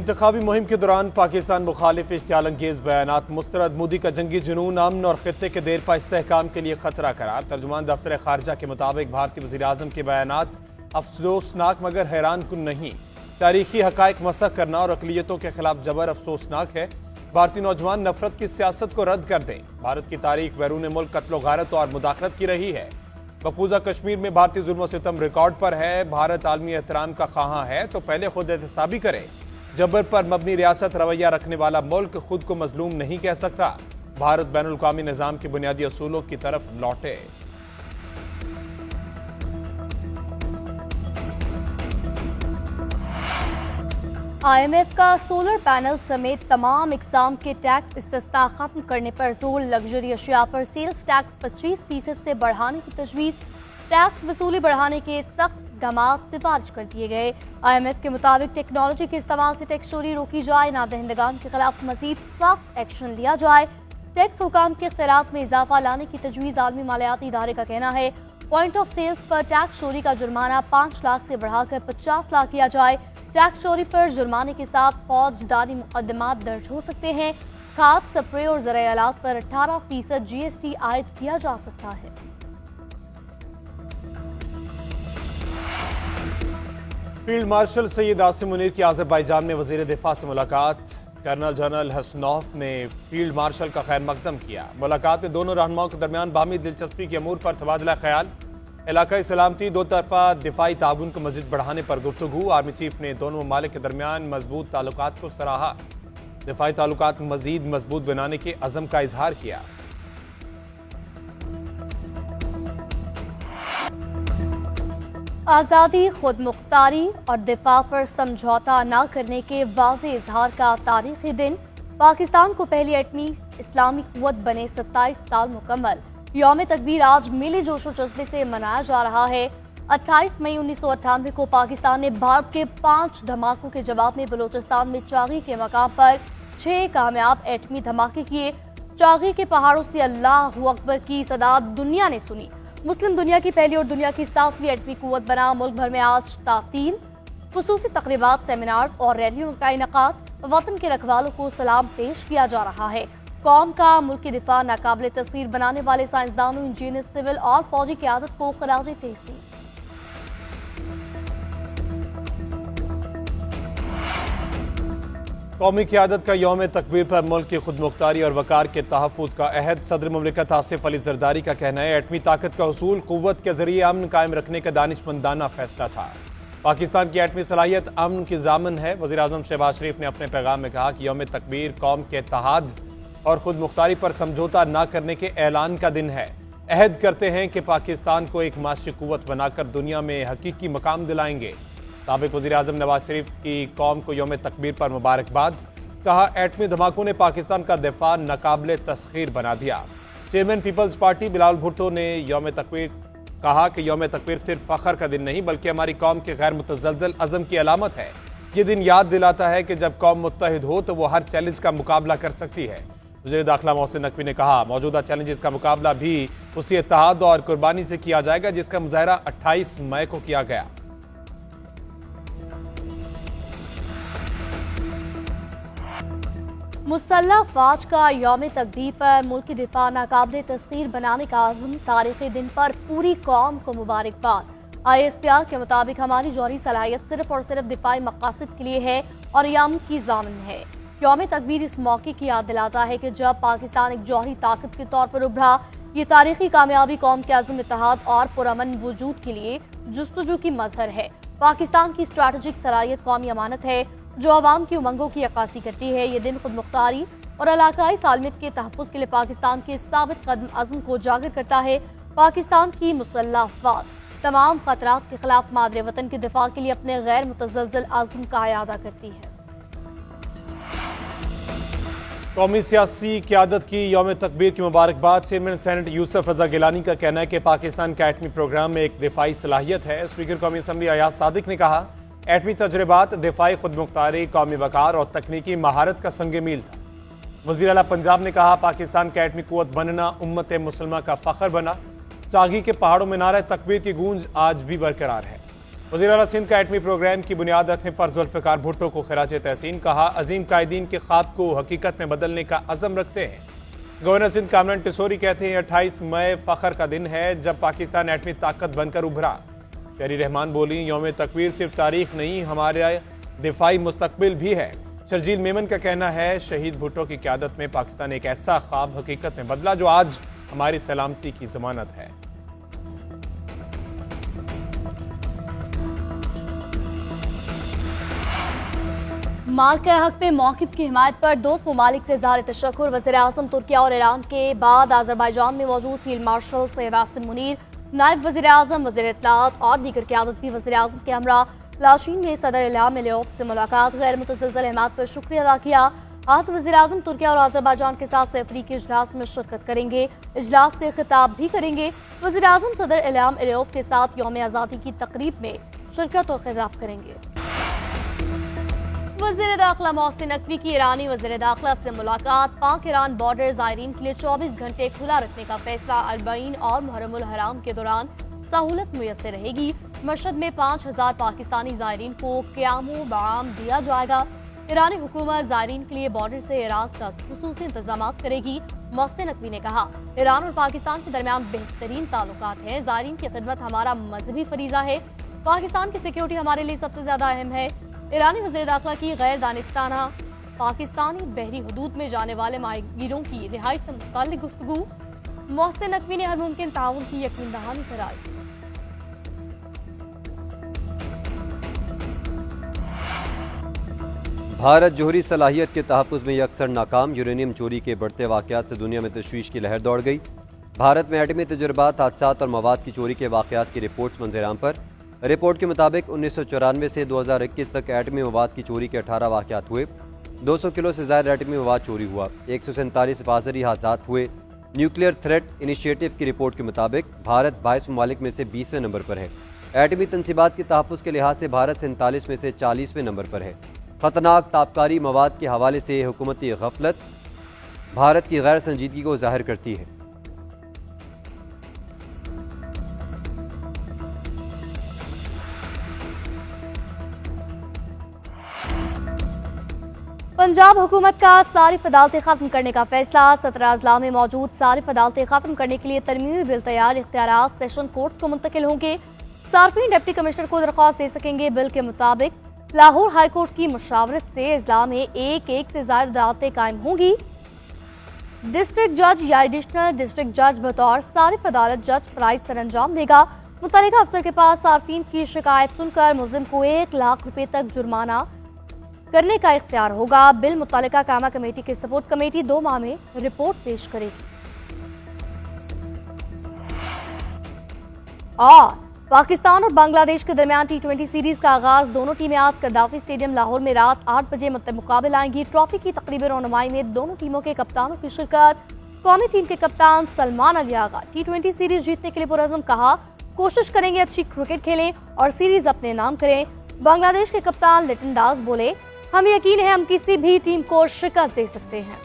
इंतखाबी मुहिम के दौरान पाकिस्तान मुखालिफ इश्तियाल अंगेज बयानात मुस्तरद। मोदी का जंगी जुनून अमन और खित्ते के देर पा इस्तेहकाम के लिए खतरा करार। तर्जुमान दफ्तर खारजा के मुताबिक भारतीय वज़ीर आज़म के बयानात अफसोसनाक मगर हैरान कुन नहीं। तारीखी हकायक मसख करना और अक़लियतों के खिलाफ जबर अफसोसनाक है। भारतीय नौजवान नफरत की सियासत को रद्द कर दें। भारत की तारीख बैरून मुल्क कत्ल गारत और मुदाखलत की रही है। मकबूजा कश्मीर में भारतीय जुल्म सितम रिकॉर्ड पर है। भारत आलमी एहतराम का ख्वाहां है तो पहले खुद एहतसाबी करे। जबर पर मबनी रियासत रवैया रखने वाला मुल्क खुद को मजलूम नहीं कह सकता। भारत बैनुल अक़वामी निज़ाम के बुनियादी असूलों की तरफ लौटे। IMF का सोलर पैनल समेत तमाम इकसाम के टैक्स इस्तिस्ना खत्म करने पर जोर। लग्जरी अशिया पर सेल्स टैक्स 25% से बढ़ाने की तजवीज़। टैक्स वसूली बढ़ाने के सख्त इक़दामात सिफारिश कर दिए गए। IMF के मुताबिक टेक्नोलॉजी के इस्तेमाल से टैक्स चोरी रोकी जाए। नादहिंदगान के खिलाफ मजीद सख्त एक्शन लिया जाए। टैक्स हुकाम के इख्तियारात में इजाफा लाने की तजवीज़। आलमी मालियाती इदारे का कहना है पॉइंट ऑफ सेल्स पर टैक्स चोरी का जुर्माना 5 लाख से बढ़ाकर 50 लाख किया जाए। टैक्स चोरी पर जुर्माने के साथ फौजदारी मुकदमात दर्ज हो सकते हैं। खाद, स्प्रे और ज़राए आलात पर 18% GST आयद किया जा सकता है। फील्ड मार्शल सैयद आसिम मुनीर की अज़रबैजान में वज़ीर दिफा से मुलाकात। कर्नल जनरल हसनौफ ने फील्ड मार्शल का खैर मकदम किया। मुलाकात में दोनों रहनुमाओं के दरमियान बाहमी दिलचस्पी के अमूर पर तबादला ख्याल। इलाकाई सलामती, दो तरफा दिफाई ताउन को मज़ीद बढ़ाने पर गुफ्तगू। आर्मी चीफ ने दोनों ममालिक के दरमियान मजबूत ताल्लुकात को सराहा। दिफाई ताल्लुकात मज़ीद मजबूत बनाने के अज़म का इजहार किया। आज़ादी, खुद मुख्तारी और दिफा पर समझौता न करने के वाज़े इजहार का तारीखी दिन। पाकिस्तान को पहली एटमी इस्लामी कुव्वत बने 27 साल मुकम्मल। यौम तकबीर आज मिली जोश और जज्बे से मनाया जा रहा है। 28 मई 1998 को पाकिस्तान ने भारत के 5 धमाकों के जवाब में बलूचिस्तान में चागी के मकाम पर 6 कामयाब एटमी धमाके किए। चागी के पहाड़ों से अल्लाहू अकबर की सदा दुनिया ने सुनी। मुस्लिम दुनिया की पहली और दुनिया की 7वीं एटमी कुव्वत बना। मुल्क भर में आज तातील, खुसूसी तकरीबात, सेमिनार और रैलियों का इनेकाद। वतन के रखवालों को सलाम पेश किया जा रहा है। कौम का मुल्क की दिफा नाकाबिले तस्वीर बनाने वाले साइंसदानों, इंजीनियर, सिविल और फौजी क़यादत को खराज तहसीन। कौमी क़यादत का यौम तकबीर पर मुल्क की खुद मुख्तारी और वकार के तहफ़्फ़ुज़ का अहद। सदर मुमलिकत आसिफ अली ज़रदारी का कहना है एटमी ताकत का हुसूल कुव्वत के जरिए अमन कायम रखने का दानिशमंदाना फैसला था। पाकिस्तान की एटमी सलाहियत अमन की ज़ामन है। वज़ीर आज़म शहबाज शरीफ ने अपने पैगाम में कहा कि यौम तकबीर कौम के इत्तेहाद और खुद मुख्तारी पर समझौता न करने के ऐलान का दिन है। अहद करते हैं कि पाकिस्तान को एक माशी कुव्वत बनाकर दुनिया में हकीकी मकाम दिलाएंगे। साबिक़ वज़ीर आज़म नवाज शरीफ की कौम को यौम तकबीर पर मुबारकबाद। कहा एटमी धमाकों ने पाकिस्तान का दिफा नाकाबिले तस्खीर बना दिया। Chairman peoples party Bilawal Bhutto ने यौम तकबीर कहा कि यौम तकबीर सिर्फ फ़ख्र का दिन नहीं बल्कि हमारी कौम के गैर मुतज़लज़ल अज़म की अलामत है। ये दिन याद दिलाता है कि जब कौम मुत्तहिद हो तो वो हर चैलेंज का मुकाबला कर सकती है। वज़ीर दाखिला मोहसिन नकवी ने कहा मौजूदा चैलेंजेस का मुकाबला भी उसी इत्तेहाद और कुर्बानी से किया जाएगा जिसका मुजाहरा 28 मई को किया गया। मुसल्लह फ़ौज का यौम तकबीर पर मुल्क की दिफा नाकाबिले तस्खीर बनाने का अज़म। तारीख़ी दिन पर पूरी कौम को मुबारकबाद। ISPR के मुताबिक हमारी जौहरी सलाहियत सिर्फ और सिर्फ दिफाई मकासद के लिए है और यह अमन की ज़ामन है। यौम तकबीर इस मौके की याद दिलाता है कि जब पाकिस्तान एक जौहरी ताकत के तौर पर उभरा, ये तारीखी कामयाबी कौम के अज़म, इत्तेहाद और पुरअमन वजूद के लिए जुस्तजू की मज़हर है। पाकिस्तान की स्ट्रैटेजिक सलाहियत कौमी अमानत है जो अवाम की उमंगों की अक्कासी करती है। ये दिन खुद मुख्तारी और इलाकाई सालमियत के तहफ़्फ़ुज़ के लिए पाकिस्तान के साबित कदम अज़म को उजागर करता है। पाकिस्तान की मुसल्लह फ़ौज तमाम खतरात के खिलाफ मादरे वतन के दिफा के लिए अपने गैर मुतज़लज़ल अज़म का इयादा करती है। कौमी सियासी क़यादत की यौम तकबीर की मुबारकबाद। चेयरमैन सेनेट यूसुफ रज़ा गिलानी का कहना है कि पाकिस्तान का एटमी प्रोग्राम में एक दिफाई सलाहियत है। स्पीकर कौमी असम्बली अयाज सादिक ने कहा एटमी तजर्बात दिफाई खुद मुख्तारी, कौमी वकार और तकनीकी महारत का संग मील था। वज़ीर आला पंजाब ने कहा पाकिस्तान का एटमी कुव्वत बनना उम्मत मुसलमा का फ़ख्र बना। चागी के पहाड़ों में नारा तकबीर की गूंज आज भी बरकरार है। वज़ीर आला सिंध का एटमी प्रोग्राम की बुनियाद रखने पर जुल्फ़िकार भुट्टो को खिराज तहसीन, कहा अजीम कायदीन के ख्वाब को हकीकत में बदलने का अज़म रखते हैं। गवर्नर सिंध कामरान टिसोरी कहते हैं 28 मई फखर का दिन है जब पाकिस्तान एटमी ताकत बनकर उभरा। शहरी रहमान बोली यौम तकवीर सिर्फ तारीख नहीं हमारा दिफाई मुस्तकबिल भी है। शर्जील मेमन का कहना है शहीद भुट्टो की क़यादत में पाकिस्तान एक ऐसा ख्वाब हकीकत में बदला जो आज हमारी सलामती की जमानत है। माल के हक में मौक़िफ़ की हिमायत पर दोस्त ममालिक से इज़हार तशक्कुर। वज़ीर-ए-आज़म तुर्किया और ईरान के बाद आज़रबाईजान में मौजूद फील्ड मार्शल सैयद आसिम मुनीर, नायब वज़ीर-ए-आज़म, वज़ीर इत्तलाआत और दीगर क़यादती वज़ीर-ए-आज़म के हमरा लाचीन ने सदर इल्हाम अलियोव से मुलाकात, गैर मुतज़लज़ल हिमायत पर शुक्रिया अदा किया। आज वज़ीर-ए-आज़म तुर्किया और आज़रबाईजान के साथ अफ्रीकी इजलास में शिरकत करेंगे, इजलास से खिताब भी करेंगे। वज़ीर-ए-आज़म सदर इल्हाम अलियोव के साथ यौम आज़ादी की तकरीब में शिरकत और खिताब करेंगे। वज़ीर दाखिला मोहसिन नकवी की ईरानी वज़ीर दाखिला से मुलाकात, पाक ईरान बॉर्डर ज़ायरीन के लिए 24 घंटे खुला रखने का फैसला। अरबईन और मुहर्रमुल हराम के दौरान सहूलत मुयस्सर रहेगी। मशहद में 5000 पाकिस्तानी ज़ायरीन को क़यामो बाम दिया जाएगा। ईरानी हुकूमत ज़ायरीन के लिए बॉर्डर से इराक तक खुसूसी इंतजाम करेगी। मोहसिन नकवी ने कहा ईरान और पाकिस्तान के दरमियान बेहतरीन ताल्लुकात हैं। ज़ायरीन की खिदमत हमारा मजहबी फरीज़ा है। पाकिस्तान की सिक्योरिटी हमारे लिए सबसे ज्यादा अहम है। ईरानी वज़ीर दाखिला की गैर दानिस्ताना पाकिस्तानी बहरी हदूद में जाने वाले माहिरों की रिहाई से मुताल्लिक गुफ्तगू। मोहसिन नकवी ने हर मुमकिन ताउन की यकीन दहानी कराई। भारत जोहरी सलाहियत के तहफ़्फ़ुज़ में अक्सर नाकाम। यूरेनियम चोरी के बढ़ते वाक़यात से दुनिया में तशवीश की लहर दौड़ गई। भारत में एटमी तजुर्बात, हादसात और मवाद की चोरी के वाक़यात की रिपोर्ट्स मंजराम पर। रिपोर्ट के मुताबिक 1994 से 2021 तक एटमी मवाद की चोरी के 18 वाक़यात हुए। 200 किलो से ज़्यादा एटमी मवाद चोरी हुआ। 147 हिफाजती हादसात हुए। न्यूक्लियर थ्रेट इनिशिएटिव की रिपोर्ट के मुताबिक भारत 22 ममालिक में से 20वें नंबर पर है। एटमी तनसीबात के तहफ़्फ़ुज़ के लिहाज से भारत 47 में से 40वें नंबर पर है। ख़तरनाक ताबकारी मवाद के हवाले से हुकूमती गफलत भारत की गैर संजीदगी को ज़ाहिर करती है। पंजाब हुकूमत का सारिफ अदालतें खत्म करने का फैसला। 17 अजला में मौजूद सारिफ अदालतें खत्म करने के लिए तरमीमी बिल तैयार, इख्तियारात सेशन कोर्ट को मुंतकिल होंगे। सार्फिन डिप्टी कमिश्नर को दरख्वास्त दे सकेंगे। बिल के मुताबिक लाहौर हाई कोर्ट की मुशावरत से अजला में एक से ज्यादा अदालतें कायम होंगी। डिस्ट्रिक्ट जज या एडिशनल डिस्ट्रिक्ट जज बतौर सारिफ अदालत जज फराइज सर अंजाम देगा। मुतल्लिका अफसर के पास सार्फिन की शिकायत सुनकर मुलजिम को 1 लाख रुपए तक जुर्माना करने का इख्तियार होगा। बिल मुतल्लिका कामा कमेटी के सपोर्ट कमेटी 2 माह में रिपोर्ट पेश करेगी। और पाकिस्तान और बांग्लादेश के दरमियान T20 सीरीज का आगाज। दोनों टीमें आज कद्दाफी स्टेडियम लाहौर में रात 8 बजे मुकाबले आएंगी। ट्रॉफी की तकरीबी रौनुमाई में दोनों टीमों के कप्तानों की शिरकत। कौमी टीम के कप्तान सलमान अली आगा T20 सीरीज जीतने के लिए पुरअज़्म, कहा कोशिश करेंगे अच्छी क्रिकेट खेलें और सीरीज अपने नाम करें। बांग्लादेश के कप्तान लिटन दास बोले हम यकीन है हम किसी भी टीम को शिकस्त दे सकते हैं।